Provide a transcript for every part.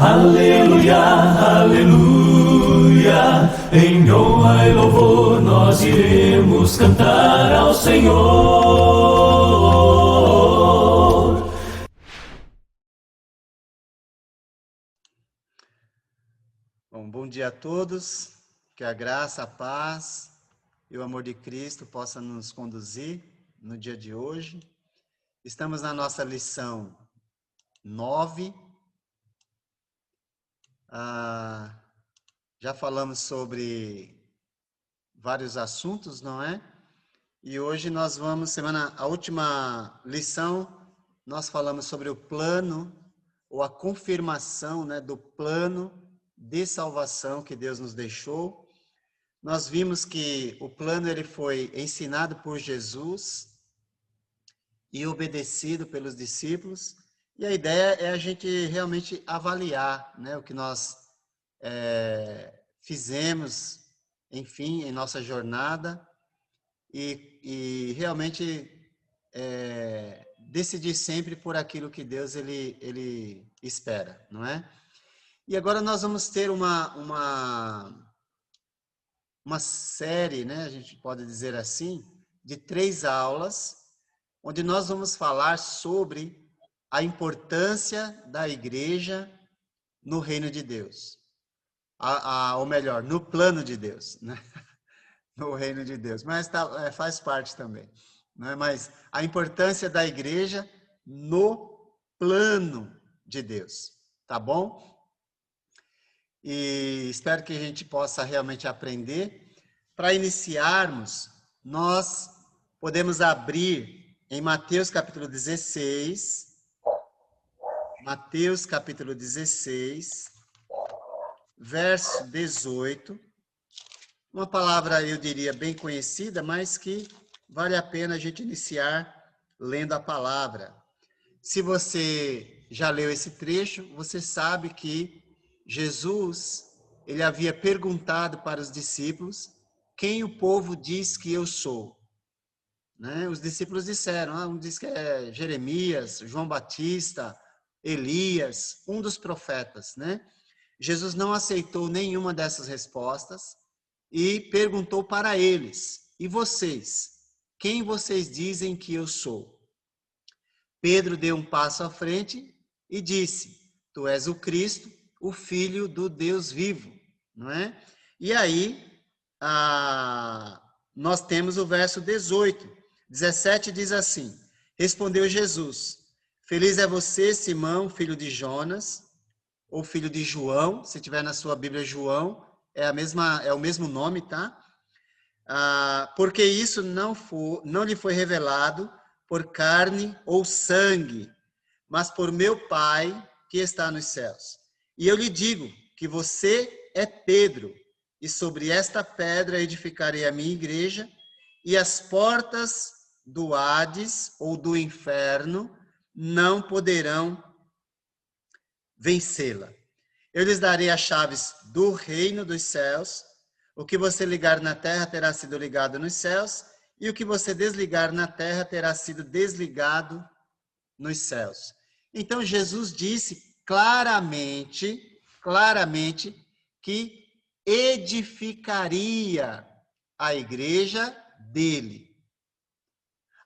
Aleluia, aleluia, em honra e louvor nós iremos cantar ao Senhor. Bom dia a todos, que a graça, a paz e o amor de Cristo possam nos conduzir no dia de hoje. Estamos na nossa lição 9. Já falamos sobre vários assuntos, não é? E hoje nós vamos, a última lição, nós falamos sobre o plano, ou a confirmação, né, do plano de salvação que Deus nos deixou. Nós vimos que o plano ele foi ensinado por Jesus e obedecido pelos discípulos. E a ideia é a gente realmente avaliar, né, o que nós fizemos, enfim, em nossa jornada e realmente decidir sempre por aquilo que Deus ele espera, não é? E agora nós vamos ter uma série, né, a gente pode dizer assim, de 3 aulas, onde nós vamos falar sobre a importância da igreja no reino de Deus. Ou melhor, no plano de Deus, né? No reino de Deus. Mas faz parte também. Né? Mas a importância da igreja no plano de Deus. Tá bom? E espero que a gente possa realmente aprender. Para iniciarmos, nós podemos abrir em Mateus capítulo 16. Mateus capítulo 16, verso 18. Uma palavra, eu diria, bem conhecida, mas que vale a pena a gente iniciar lendo a palavra. Se você já leu esse trecho, você sabe que Jesus, ele havia perguntado para os discípulos, quem o povo diz que eu sou? Né? Os discípulos disseram, um diz que é Jeremias, João Batista, Elias, um dos profetas, né? Jesus não aceitou nenhuma dessas respostas e perguntou para eles, e vocês? Quem vocês dizem que eu sou? Pedro deu um passo à frente e disse, tu és o Cristo, o Filho do Deus vivo, não é? E aí, nós temos o verso 17 diz assim, respondeu Jesus, feliz é você, Simão, filho de Jonas, ou filho de João, se tiver na sua Bíblia João, é o mesmo nome, tá? Porque isso não lhe foi revelado por carne ou sangue, mas por meu Pai que está nos céus. E eu lhe digo que você é Pedro, e sobre esta pedra edificarei a minha igreja, e as portas do Hades ou do inferno não poderão vencê-la. Eu lhes darei as chaves do reino dos céus. O que você ligar na terra terá sido ligado nos céus, e o que você desligar na terra terá sido desligado nos céus. Então Jesus disse claramente que edificaria a igreja dele,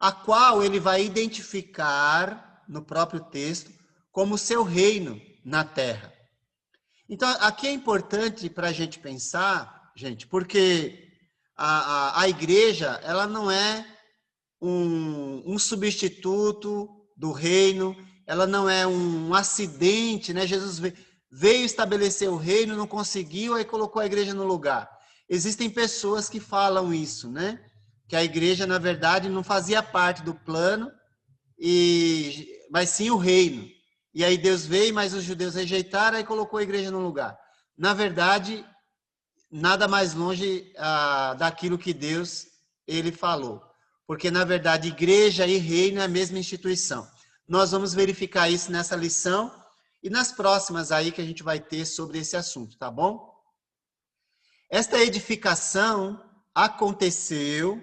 a qual ele vai identificar no próprio texto como seu reino na terra. Então, aqui é importante para a gente pensar, gente, porque a igreja, ela não é um substituto do reino, ela não é um acidente, né? Jesus veio estabelecer o reino, não conseguiu, aí colocou a igreja no lugar. Existem pessoas que falam isso, né? Que a igreja, na verdade, não fazia parte do plano, mas sim o reino. E aí Deus veio, mas os judeus rejeitaram, aí colocou a igreja no lugar. Na verdade, nada mais longe daquilo que Deus ele falou. Porque, na verdade, igreja e reino é a mesma instituição. Nós vamos verificar isso nessa lição e nas próximas aí que a gente vai ter sobre esse assunto, tá bom? Esta edificação aconteceu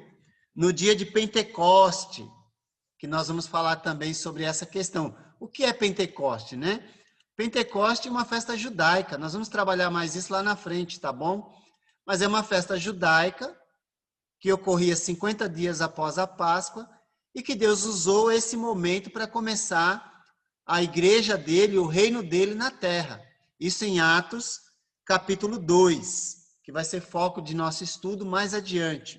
no dia de Pentecoste, que nós vamos falar também sobre essa questão. O que é Pentecoste, né? Pentecoste é uma festa judaica. Nós vamos trabalhar mais isso lá na frente, tá bom? Mas é uma festa judaica que ocorria 50 dias após a Páscoa e que Deus usou esse momento para começar a igreja dele, o reino dele na terra. Isso em Atos, capítulo 2, que vai ser foco de nosso estudo mais adiante,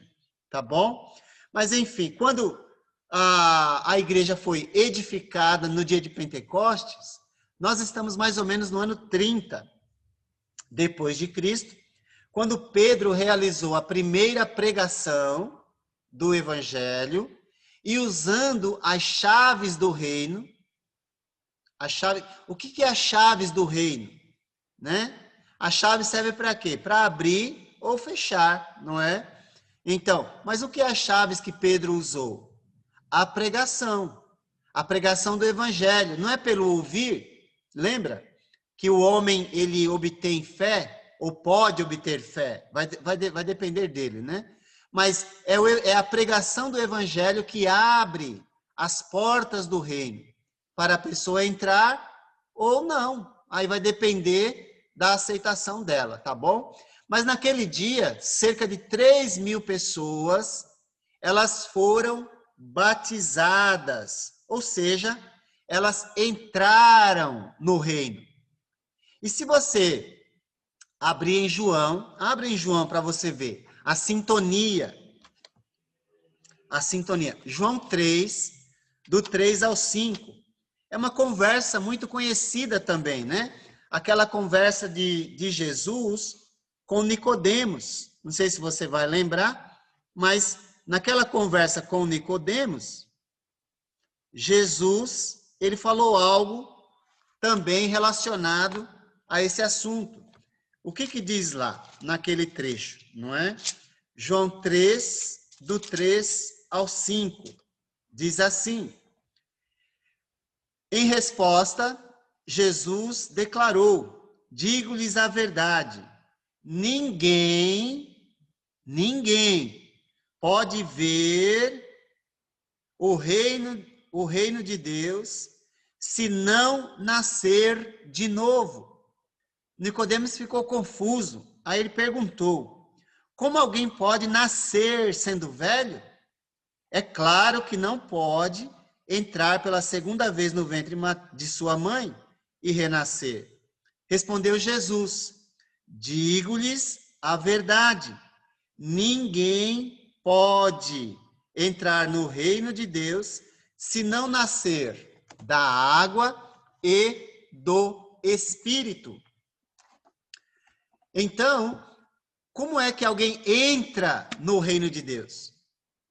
tá bom? Mas, enfim, quando a igreja foi edificada no dia de Pentecostes, nós estamos mais ou menos no ano 30 depois de Cristo, quando Pedro realizou a primeira pregação do Evangelho e usando as chaves do reino. O que é as chaves do reino? Né? A chave serve para quê? Para abrir ou fechar, não é? Então, mas o que é as chaves que Pedro usou? A pregação do Evangelho. Não é pelo ouvir, lembra? Que o homem, ele obtém fé, ou pode obter fé, vai depender dele, né? Mas é a pregação do Evangelho que abre as portas do reino, para a pessoa entrar ou não. Aí vai depender da aceitação dela, tá bom? Mas naquele dia, cerca de 3.000 pessoas, elas foram batizadas, ou seja, elas entraram no reino. E se você abrir em João, abre em João para você ver a sintonia. João 3, do 3 ao 5. É uma conversa muito conhecida também, né? Aquela conversa de Jesus com Nicodemos. Não sei se você vai lembrar, mas naquela conversa com Nicodemos, Jesus, ele falou algo também relacionado a esse assunto. O que diz lá, naquele trecho, não é? João 3, do 3 ao 5, diz assim: em resposta, Jesus declarou: digo-lhes a verdade, ninguém pode ver o reino de Deus se não nascer de novo. Nicodemos ficou confuso. Aí ele perguntou: como alguém pode nascer sendo velho? É claro que não pode entrar pela segunda vez no ventre de sua mãe e renascer. Respondeu Jesus: digo-lhes a verdade, ninguém pode entrar no reino de Deus se não nascer da água e do Espírito. Então, como é que alguém entra no reino de Deus?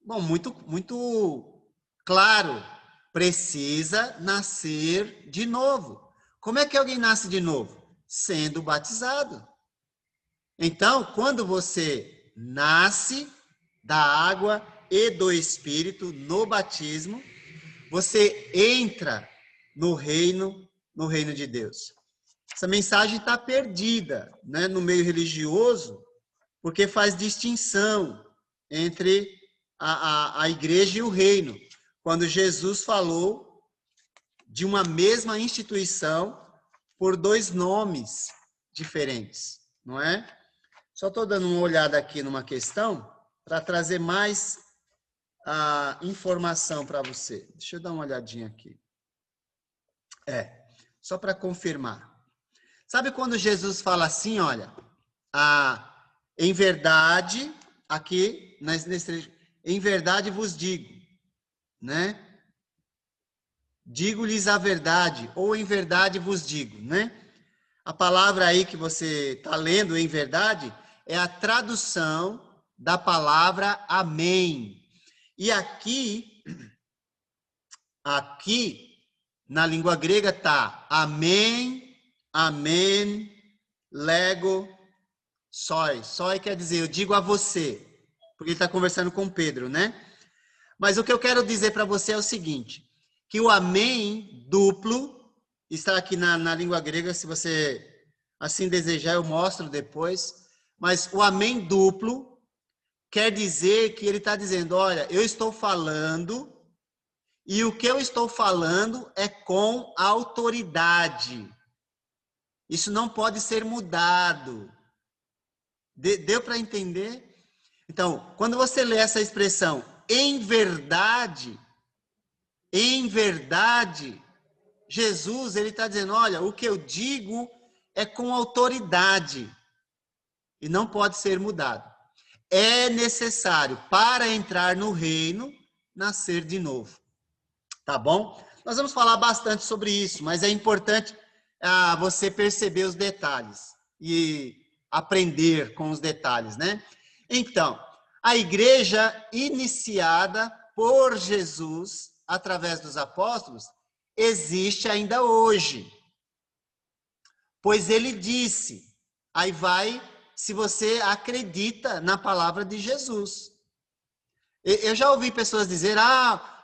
Bom, muito claro, precisa nascer de novo. Como é que alguém nasce de novo? Sendo batizado. Então, quando você nasce da água e do Espírito no batismo, você entra no reino de Deus. Essa mensagem está perdida, né, no meio religioso, porque faz distinção entre a igreja e o reino. Quando Jesus falou de uma mesma instituição por dois nomes diferentes, não é? Só estou dando uma olhada aqui numa questão para trazer mais informação para você. Deixa eu dar uma olhadinha aqui. Só para confirmar. Sabe quando Jesus fala assim, olha, em verdade, aqui, em verdade vos digo, né? Digo-lhes a verdade, ou em verdade vos digo, né? A palavra aí que você está lendo, em verdade, é a tradução da palavra amém. E aqui, na língua grega está amém, amém, lego, soi. Soi quer dizer, eu digo a você, porque ele está conversando com Pedro, né? Mas o que eu quero dizer para você é o seguinte, que o amém duplo, está aqui na língua grega, se você assim desejar, eu mostro depois, mas o amém duplo quer dizer que ele está dizendo, olha, eu estou falando, e o que eu estou falando é com autoridade. Isso não pode ser mudado. Deu para entender? Então, quando você lê essa expressão, em verdade, Jesus, ele está dizendo, olha, o que eu digo é com autoridade e não pode ser mudado. É necessário, para entrar no reino, nascer de novo. Tá bom? Nós vamos falar bastante sobre isso, mas é importante você perceber os detalhes e aprender com os detalhes, né? Então, a igreja iniciada por Jesus, através dos apóstolos, existe ainda hoje. Pois ele disse, aí vai, se você acredita na palavra de Jesus. Eu já ouvi pessoas dizer,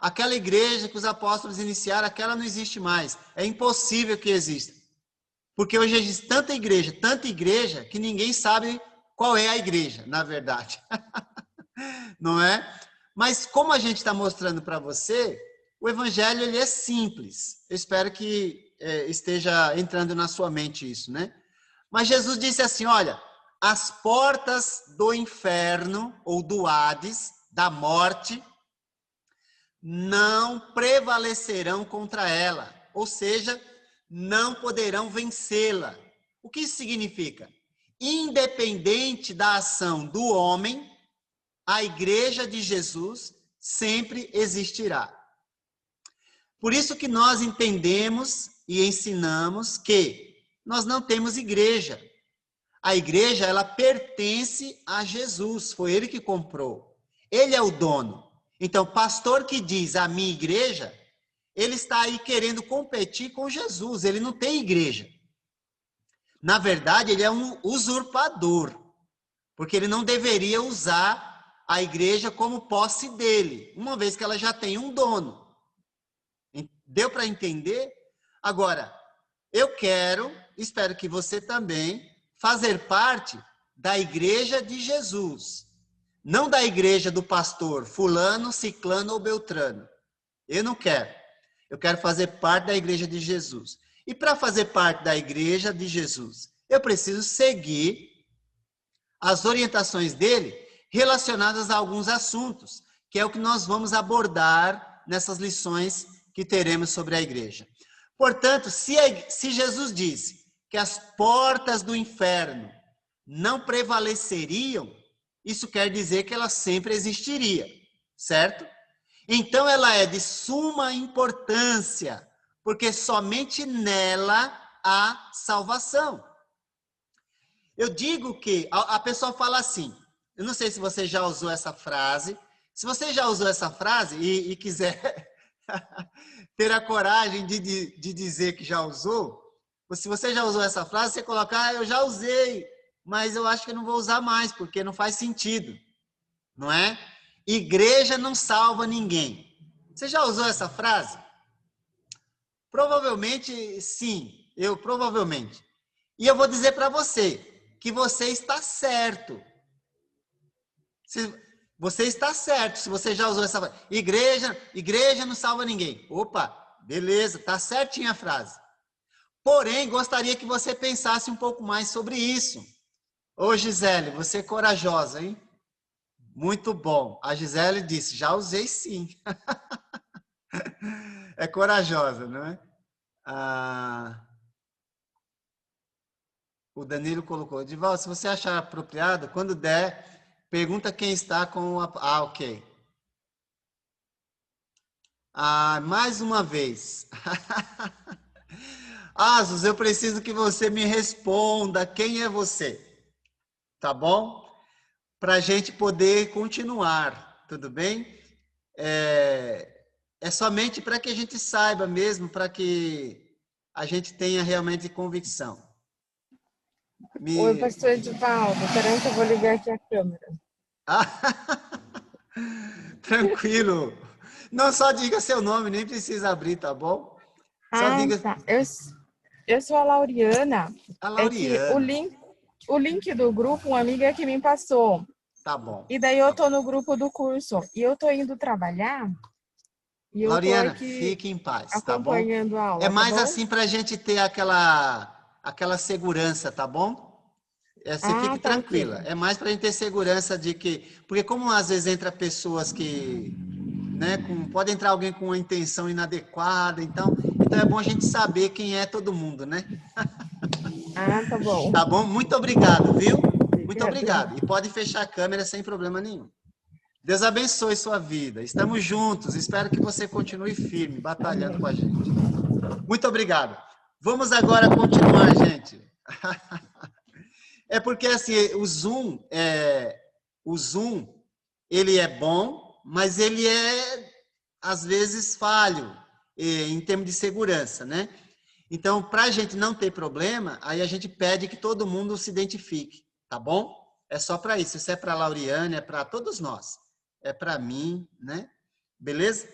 aquela igreja que os apóstolos iniciaram, aquela não existe mais. É impossível que exista. Porque hoje existe tanta igreja, que ninguém sabe qual é a igreja, na verdade. Não é? Mas como a gente está mostrando para você, o evangelho ele é simples. Eu espero que esteja entrando na sua mente isso, né? Mas Jesus disse assim, olha, as portas do inferno, ou do Hades, da morte, não prevalecerão contra ela. Ou seja, não poderão vencê-la. O que isso significa? Independente da ação do homem, a igreja de Jesus sempre existirá. Por isso que nós entendemos e ensinamos que nós não temos igreja. A igreja, ela pertence a Jesus, foi ele que comprou. Ele é o dono. Então, pastor que diz a minha igreja, ele está aí querendo competir com Jesus, ele não tem igreja. Na verdade, ele é um usurpador, porque ele não deveria usar a igreja como posse dele, uma vez que ela já tem um dono. Deu para entender? Agora, eu espero que você também, fazer parte da igreja de Jesus, não da igreja do pastor fulano, ciclano ou beltrano. Eu não quero. Eu quero fazer parte da igreja de Jesus. E para fazer parte da igreja de Jesus, eu preciso seguir as orientações dele relacionadas a alguns assuntos, que é o que nós vamos abordar nessas lições que teremos sobre a igreja. Portanto, se Jesus disse que as portas do inferno não prevaleceriam, isso quer dizer que ela sempre existiria, certo? Então, ela é de suma importância, porque somente nela há salvação. Eu digo que a pessoa fala assim, eu não sei se você já usou essa frase, se você já usou essa frase e quiser ter a coragem de dizer que já usou, se você já usou essa frase, você coloca, eu já usei, mas eu acho que eu não vou usar mais, porque não faz sentido, não é? Igreja não salva ninguém. Você já usou essa frase? Provavelmente sim, provavelmente. E eu vou dizer para você que você está certo. Você está certo se você já usou essa frase. Igreja não salva ninguém. Opa, beleza, está certinha a frase. Porém, gostaria que você pensasse um pouco mais sobre isso. Ô Gisele, você é corajosa, hein? Muito bom. A Gisele disse, já usei sim. É corajosa, não é? O Danilo colocou, Edivaldo, se você achar apropriado, quando der, pergunta quem está com a... ok. Mais uma vez. Asus, eu preciso que você me responda quem é você. Tá bom? Para a gente poder continuar, tudo bem? É somente para que a gente saiba mesmo, para que a gente tenha realmente convicção. Oi, pastor Edivaldo, peraí que eu vou ligar aqui a câmera. Tranquilo. Não, só diga seu nome, nem precisa abrir, tá bom? Só diga... Tá. Eu sou a Lauriana. A Lauriana. É que o link do grupo, uma amiga que me passou. Tá bom. E daí eu tô no grupo do curso. E eu tô indo trabalhar. E eu Lauriana, tô aqui fique em paz, tá bom? acompanhando a aula. É mais tá bom? assim para a gente ter aquela aquela segurança, tá bom? Você fique tranquila. É mais para a gente ter segurança de que... Porque como às vezes entra pessoas que... Né, pode entrar alguém com uma intenção inadequada, então é bom a gente saber quem é todo mundo, né? Tá bom. Tá bom? Muito obrigado, viu? Muito Obrigada. obrigado. E pode fechar a câmera sem problema nenhum. Deus abençoe sua vida. Estamos juntos. Espero que você continue firme, batalhando com a gente. Muito obrigado. Vamos agora continuar, gente. É porque assim, o Zoom, ele é bom, mas ele é às vezes falho em termos de segurança, né? Então, para a gente não ter problema, aí a gente pede que todo mundo se identifique, tá bom? É só para isso. Isso é para a Lauriane, é para todos nós. É para mim, né? Beleza?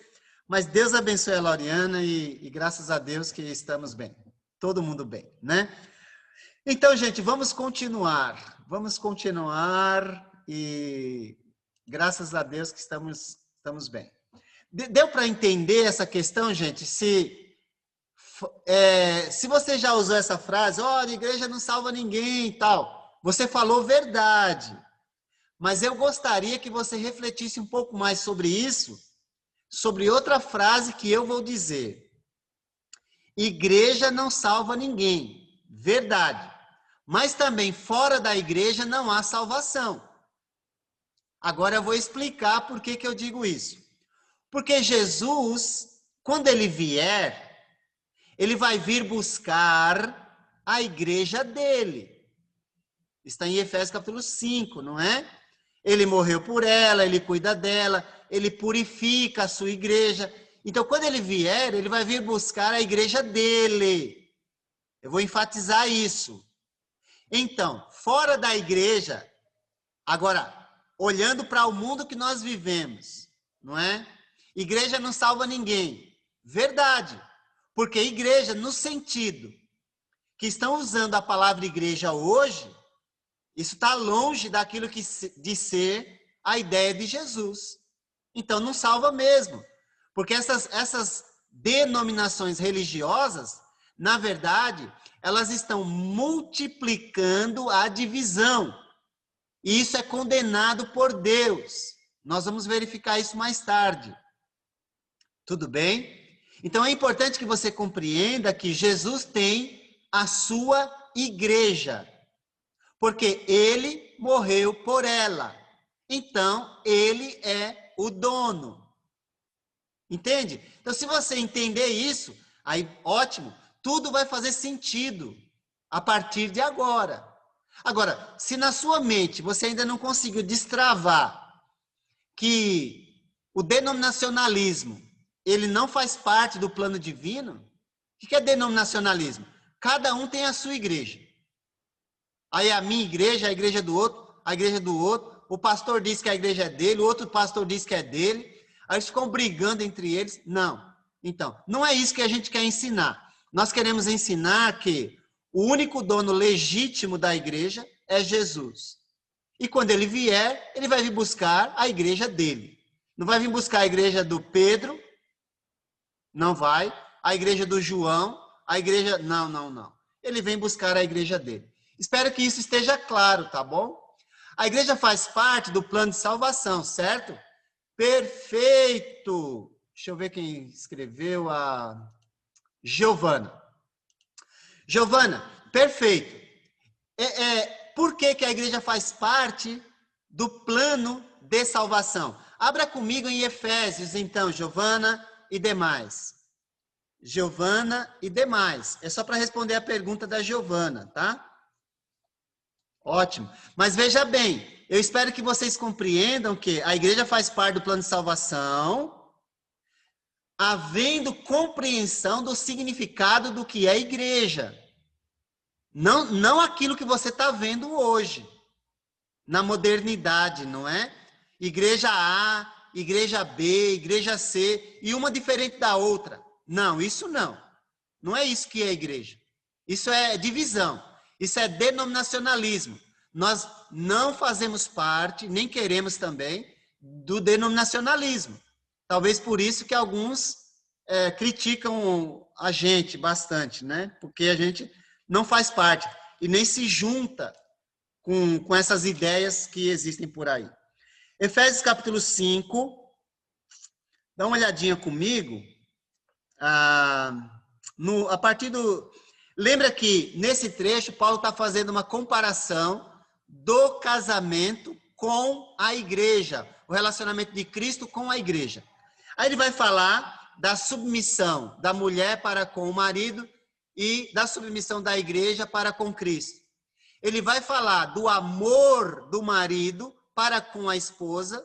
Mas Deus abençoe a Lauriana e graças a Deus que estamos bem. Todo mundo bem, né? Então, gente, vamos continuar. Vamos continuar e graças a Deus que estamos bem. Deu para entender essa questão, gente? Se você já usou essa frase, olha, a igreja não salva ninguém e tal, você falou verdade. Mas eu gostaria que você refletisse um pouco mais sobre isso, sobre outra frase que eu vou dizer. Igreja não salva ninguém. Verdade. Mas também fora da igreja não há salvação. Agora eu vou explicar por que eu digo isso. Porque Jesus, quando ele vier, ele vai vir buscar a igreja dele. Está em Efésios capítulo 5, não é? Ele morreu por ela, ele cuida dela, ele purifica a sua igreja. Então, quando ele vier, ele vai vir buscar a igreja dele. Eu vou enfatizar isso. Então, fora da igreja, agora, olhando para o mundo que nós vivemos, não é? Igreja não salva ninguém. Verdade. Porque igreja, no sentido que estão usando a palavra igreja hoje, isso está longe daquilo de ser a ideia de Jesus. Então, não salva mesmo. Porque essas denominações religiosas, na verdade, elas estão multiplicando a divisão. E isso é condenado por Deus. Nós vamos verificar isso mais tarde. Tudo bem? Então, é importante que você compreenda que Jesus tem a sua igreja. Porque ele morreu por ela. Então, ele é o dono. Entende? Então, se você entender isso, aí ótimo, tudo vai fazer sentido a partir de agora. Agora, se na sua mente você ainda não conseguiu destravar que o denominacionalismo, ele não faz parte do plano divino, o que é denominacionalismo? Cada um tem a sua igreja. Aí a minha igreja, a igreja do outro, a igreja do outro, o pastor diz que a igreja é dele, o outro pastor diz que é dele, aí eles ficam brigando entre eles. Não. Então, não é isso que a gente quer ensinar. Nós queremos ensinar que o único dono legítimo da igreja é Jesus. E quando ele vier, ele vai vir buscar a igreja dele. Não vai vir buscar a igreja do Pedro, não vai. A igreja do João, a igreja... Não. Ele vem buscar a igreja dele. Espero que isso esteja claro, tá bom? A igreja faz parte do plano de salvação, certo? Perfeito! Deixa eu ver quem escreveu, a Giovana. Giovana, perfeito. Por que a igreja faz parte do plano de salvação? Abra comigo em Efésios, então, Giovana e demais. Giovana e demais. É só para responder a pergunta da Giovana, tá? Ótimo. Mas veja bem, eu espero que vocês compreendam que a igreja faz parte do plano de salvação, havendo compreensão do significado do que é igreja. Não aquilo que você está vendo hoje, na modernidade, não é? Igreja A, igreja B, igreja C, e uma diferente da outra. Não, isso não. Não é isso que é igreja. Isso é divisão. Isso é denominacionalismo. Nós não fazemos parte, nem queremos também, do denominacionalismo. Talvez por isso que alguns criticam a gente bastante, né? Porque a gente não faz parte e nem se junta com essas ideias que existem por aí. Efésios capítulo 5, dá uma olhadinha comigo, a partir do... Lembra que nesse trecho Paulo está fazendo uma comparação do casamento com a igreja, o relacionamento de Cristo com a igreja. Aí ele vai falar da submissão da mulher para com o marido e da submissão da igreja para com Cristo. Ele vai falar do amor do marido para com a esposa,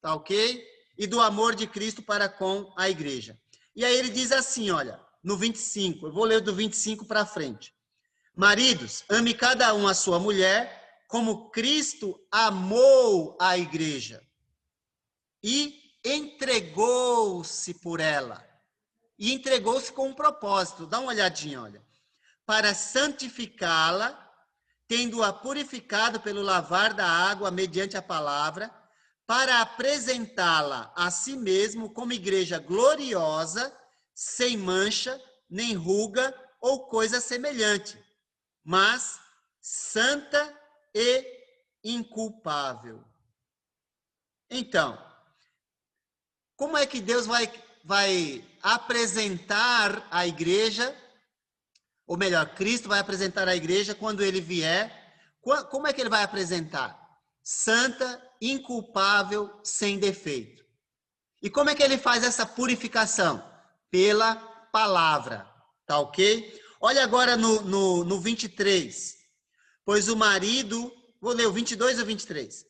tá ok? E do amor de Cristo para com a igreja. E aí ele diz assim, olha, no 25, eu vou ler do 25 para frente. Maridos, ame cada um a sua mulher, como Cristo amou a igreja e entregou-se por ela. E entregou-se com um propósito. Dá uma olhadinha, olha. Para santificá-la, tendo-a purificado pelo lavar da água mediante a palavra, para apresentá-la a si mesmo como igreja gloriosa, sem mancha, nem ruga ou coisa semelhante, mas santa e inculpável. Então, como é que Deus vai apresentar a igreja, ou melhor, Cristo vai apresentar a igreja quando ele vier? Como é que ele vai apresentar? Santa, inculpável, sem defeito. E como é que ele faz essa purificação? Pela palavra, tá ok? Olha agora no 23. Pois o marido, vou ler o 22 ou 23.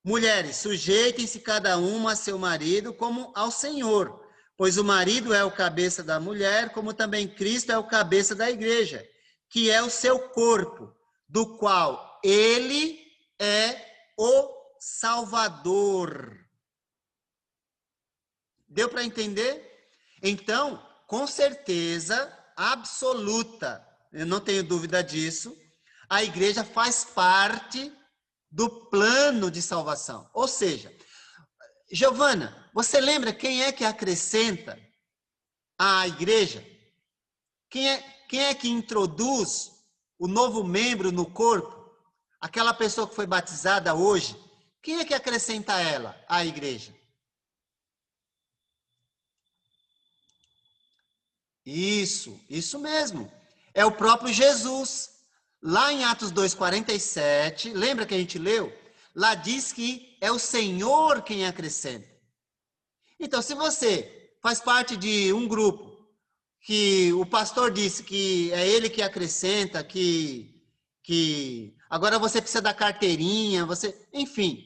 Mulheres, sujeitem-se cada uma a seu marido como ao Senhor, pois o marido é o cabeça da mulher, como também Cristo é o cabeça da igreja, que é o seu corpo, do qual ele é o Salvador. Deu para entender? Então, com certeza absoluta, eu não tenho dúvida disso, a igreja faz parte do plano de salvação. Ou seja, Giovana, você lembra quem é que acrescenta à igreja? Quem é que introduz o novo membro no corpo? Aquela pessoa que foi batizada hoje, quem é que acrescenta ela à igreja? Isso mesmo. É o próprio Jesus. Lá em Atos 2:47, lembra que a gente leu? Lá diz que é o Senhor quem acrescenta. Então, se você faz parte de um grupo que o pastor disse que é ele que acrescenta, que agora você precisa da carteirinha, enfim.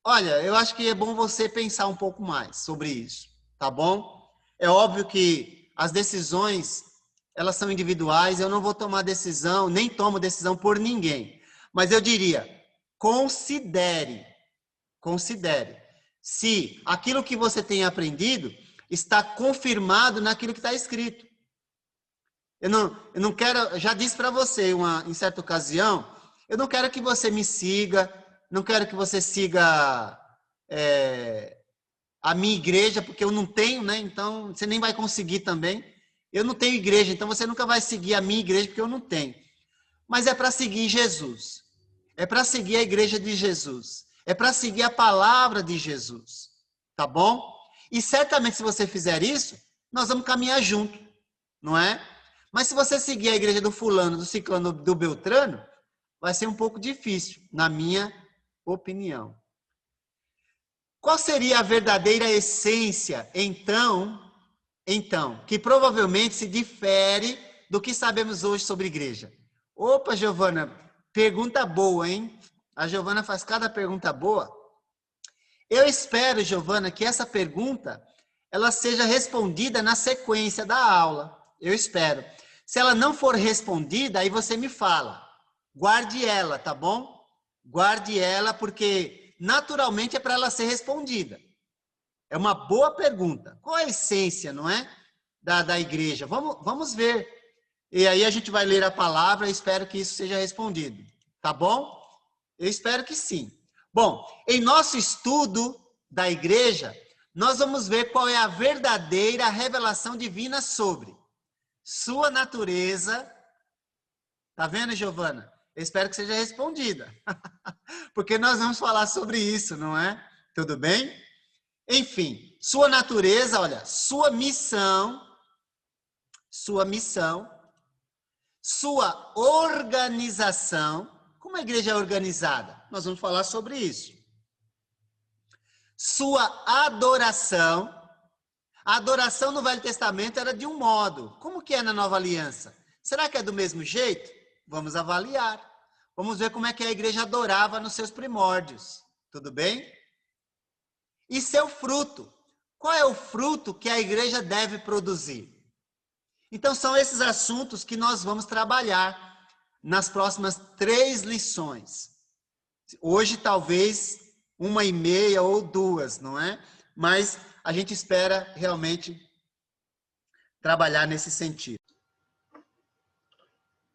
Olha, eu acho que é bom você pensar um pouco mais sobre isso, tá bom? É óbvio que as decisões, elas são individuais, eu não vou tomar decisão, nem tomo decisão por ninguém. Mas eu diria, considere se aquilo que você tem aprendido está confirmado naquilo que está escrito. Eu não quero, já disse para você em certa ocasião, eu não quero que você me siga, não quero que você siga a minha igreja, porque eu não tenho, né? Então, você nem vai conseguir também. Eu não tenho igreja, então você nunca vai seguir a minha igreja, porque eu não tenho. Mas é para seguir Jesus. É para seguir a igreja de Jesus. É para seguir a palavra de Jesus. Tá bom? E certamente, se você fizer isso, nós vamos caminhar junto, não é? Mas se você seguir a igreja do fulano, do ciclano, do beltrano, vai ser um pouco difícil, na minha opinião. Qual seria a verdadeira essência, então, que provavelmente se difere do que sabemos hoje sobre igreja? Opa, Giovana, pergunta boa, hein? A Giovana faz cada pergunta boa. Eu espero, Giovana, que essa pergunta ela seja respondida na sequência da aula. Eu espero. Se ela não for respondida, aí você me fala. Guarde ela, tá bom? Guarde ela, porque naturalmente é para ela ser respondida. É uma boa pergunta. Qual a essência, não é? Da igreja? Vamos ver. E aí a gente vai ler a palavra e espero que isso seja respondido. Tá bom? Eu espero que sim. Bom, em nosso estudo da igreja, nós vamos ver qual é a verdadeira revelação divina sobre sua natureza, Tá vendo, Giovana? Eu espero que seja respondida. Porque nós vamos falar sobre isso, não é? Tudo bem? Enfim, sua natureza, olha, sua missão, sua organização. Como a igreja é organizada? Nós vamos falar sobre isso. Sua adoração. A adoração no Velho Testamento era de um modo. Como que é na Nova Aliança? Será que é do mesmo jeito? Vamos avaliar. Vamos ver como é que a igreja adorava nos seus primórdios. Tudo bem? E seu fruto. Qual é o fruto que a igreja deve produzir? Então, são esses assuntos que nós vamos trabalhar nas próximas 3 lições. Hoje, talvez, 1h30 ou 2, não é? Mas a gente espera realmente trabalhar nesse sentido.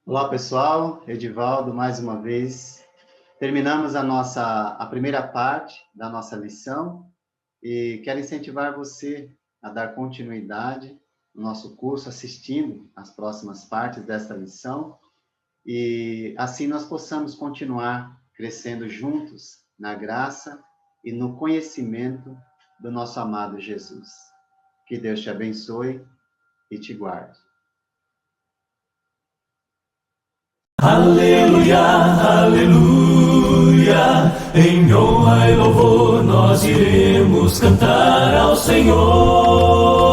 Olá, pessoal. Edivaldo, mais uma vez. Terminamos a primeira parte da nossa lição e quero incentivar você a dar continuidade no nosso curso, assistindo as próximas partes desta lição, e assim nós possamos continuar crescendo juntos na graça e no conhecimento do nosso amado Jesus. Que Deus te abençoe e te guarde. Aleluia, aleluia, em honra e louvor nós iremos cantar ao Senhor.